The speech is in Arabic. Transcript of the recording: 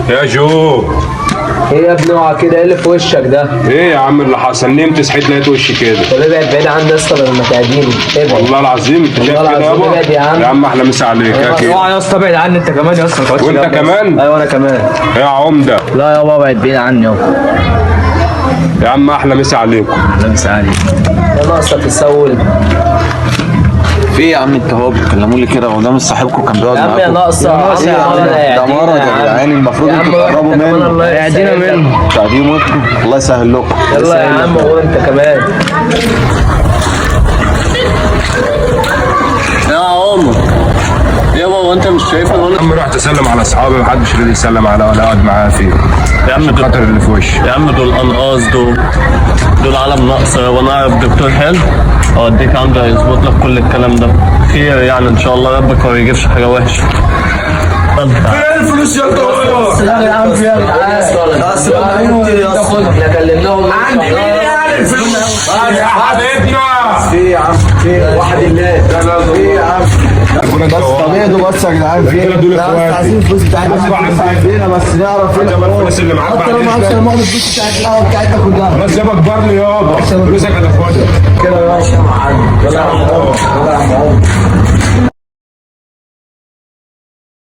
يا جو. ايه يا ابني اوعى كده، ايه اللي في وشك ده؟ ايه يا عم اللي حصل؟ نمت صحيت لقيت وشي كده. طب ابعد بعيد عني يا اسطى لما تعديني. ابعد والله العظيم انت شايف والله كده العظيم يابا؟ ابعد يا عم. يا عم احلى مسا عليك يا كده. اوعى يا اسطى ابعد عني انت كمان يا اسطى. وانت كمان؟ ايوه انا كمان. يا عمده. لا يابا ابعد بعيد عني يابا. يا عم احلى مسا عليكم. لا مش عارف. يا ناقصك تسول. في ايه يا عم انت هو بتكلموا لي كده؟ وده مش صاحبكم كان بيقعد يا عم يا معاكم؟ ناقصه يا عم ده مرض يا جدعان، المفروض انتوا تقربوا منه. قاعدين منه. قاعدين منكم، الله يسهل لكم. يلا يا عم هو انت كمان. يا عمر يابا هو انت مش شايف ان يا عم رحت اسلم على اصحابي محدش راضي يسلم على ولا قاعد معايا فيه. يا عم دول الخطر اللي في وشي. يا عم دول انقاص، دول علم ناقصه. وانا اعرف دكتور حلو اوديك عنده هيظبط لك كل الكلام ده خير يعني ان شاء الله. ربك ما يجيبش حاجه وحشه. الفلوس يا يا عم في احنا كلمناهم عندي مين يعني الفلوس يا حبيبنا. في يا عم في واحد الله في يا عم بس طبيعي بس يا جدعان. في دول اخواتي. عايزين الفلوس بتاعتنا بس نعرف ايه الفلوس اللي معاك حتى لو معكش المعلم الفلوس بتاعت القهوه بتاعتنا كلها. بس يابا كبرني يابا. فلوسك هتاخدها كده يا باشا يا معلم. يلا يا عم